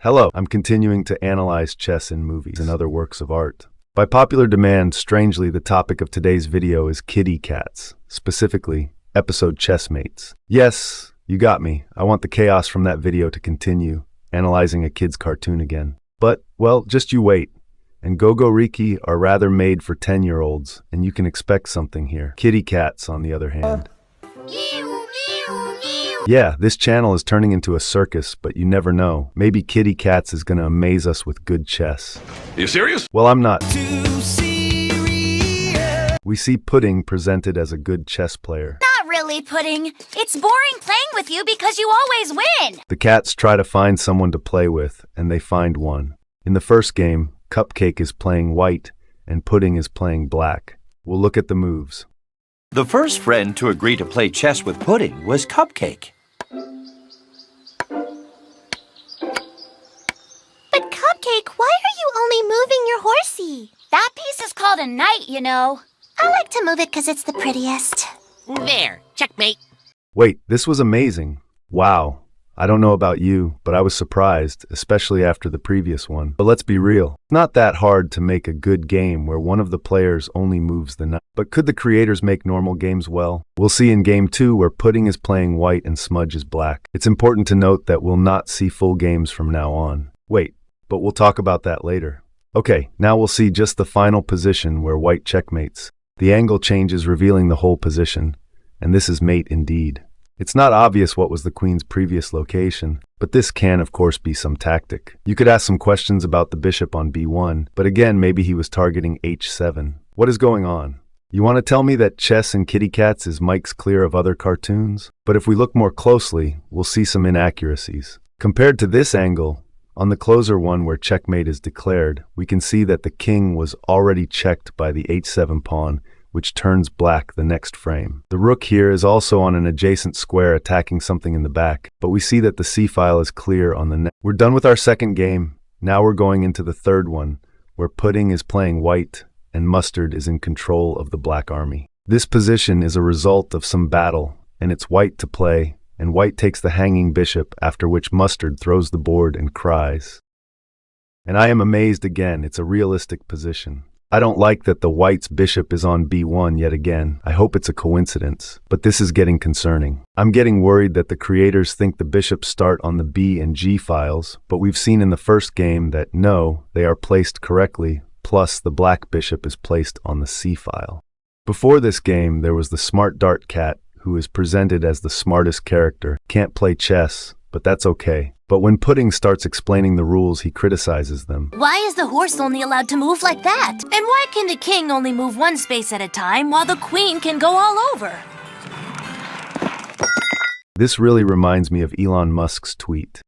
Hello, I'm continuing to analyze chess in movies and other works of art. By popular demand, strangely, the topic of today's video is kitty cats, specifically, episode Chessmates. Yes, you got me. I want the chaos from that video to continue, analyzing a kid's cartoon again. But, well, just you wait. And Gogoriki are rather made for 10-year-olds, and you can expect something here. Kitty cats, on the other hand. Yeah, this channel is turning into a circus, but you never know. Maybe Kitty Cats is gonna amaze us with good chess. Are you serious? Well, I'm not. We see Pudding presented as a good chess player. Not really, Pudding. It's boring playing with you because you always win. The cats try to find someone to play with, and they find one. In the first game, Cupcake is playing white, and Pudding is playing black. We'll look at the moves. The first friend to agree to play chess with Pudding was Cupcake. But Cupcake, why are you only moving your horsey? That piece is called a knight, you know. I like to move it because it's the prettiest. There, checkmate. Wait, this was amazing. Wow. I don't know about you, but I was surprised, especially after the previous one. But let's be real. It's not that hard to make a good game where one of the players only moves the knight. But could the creators make normal games well? We'll see in game 2 where Pudding is playing white and Smudge is black. It's important to note that we'll not see full games from now on. Wait, but we'll talk about that later. Okay, now we'll see just the final position where white checkmates. The angle changes, revealing the whole position, and this is mate indeed. It's not obvious what was the queen's previous location, but this can of course be some tactic. You could ask some questions about the bishop on b1, but again maybe he was targeting h7. What is going on? You want to tell me that Chess and Kitty Cats is Mike's Clear of other cartoons? But if we look more closely, we'll see some inaccuracies. Compared to this angle, on the closer one where checkmate is declared, we can see that the king was already checked by the h7 pawn, which turns black the next frame. The rook here is also on an adjacent square attacking something in the back, but we see that the c-file is clear on the next. We're done with our second game. Now we're going into the third one, where Pudding is playing white and Mustard is in control of the black army. This position is a result of some battle, and it's white to play, and white takes the hanging bishop, after which Mustard throws the board and cries. And I am amazed again, it's a realistic position. I don't like that the white's bishop is on b1 yet again. I hope it's a coincidence, but this is getting concerning. I'm getting worried that the creators think the bishops start on the b and g files, but we've seen in the first game that no, they are placed correctly, plus the black bishop is placed on the c file. Before this game, there was the smart dart cat, who is presented as the smartest character. Can't play chess, but that's okay. But when Pudding starts explaining the rules, he criticizes them. Why is the horse only allowed to move like that? And why can the king only move one space at a time while the queen can go all over? This really reminds me of Elon Musk's tweet.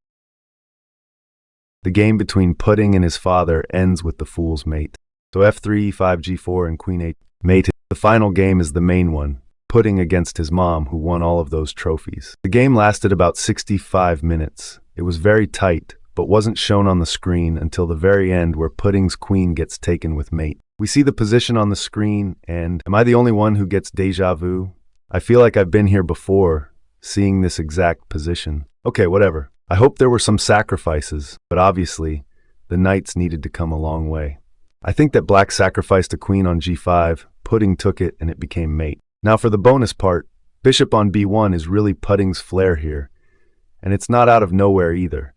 The game between Pudding and his father ends with the fool's mate. So f3, e5, g4, and queen 8 mate. The final game is the main one. Pudding against his mom, who won all of those trophies. The game lasted about 65 minutes. It was very tight, but wasn't shown on the screen until the very end where Pudding's queen gets taken with mate. We see the position on the screen, and am I the only one who gets deja vu? I feel like I've been here before, seeing this exact position. Okay, whatever. I hope there were some sacrifices, but obviously, the knights needed to come a long way. I think that black sacrificed a queen on g5, Pudding took it, and it became mate. Now for the bonus part, bishop on b1 is really Pudding's flair here. And it's not out of nowhere either.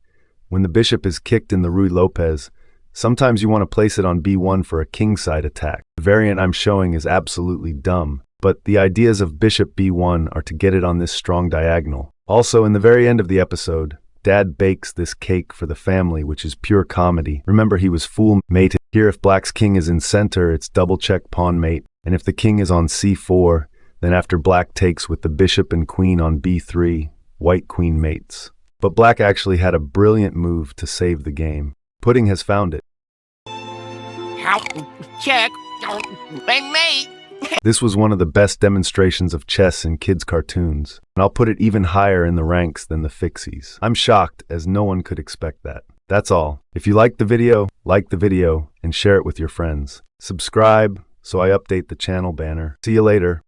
When the bishop is kicked in the Ruy Lopez, sometimes you want to place it on b1 for a kingside attack. The variant I'm showing is absolutely dumb, but the ideas of bishop b1 are to get it on this strong diagonal. Also, in the very end of the episode, Dad bakes this cake for the family, which is pure comedy. Remember, he was fool mated. Here, if black's king is in center, it's double check pawn mate, and if the king is on c4, then after black takes with the bishop and queen on b3, white queen mates. But black actually had a brilliant move to save the game. Pudding has found it. Check. Bang, mate. This was one of the best demonstrations of chess in kids' cartoons, and I'll put it even higher in the ranks than the Fixies. I'm shocked, as no one could expect that. That's all. If you liked the video, like the video, and share it with your friends. Subscribe, so I update the channel banner. See you later.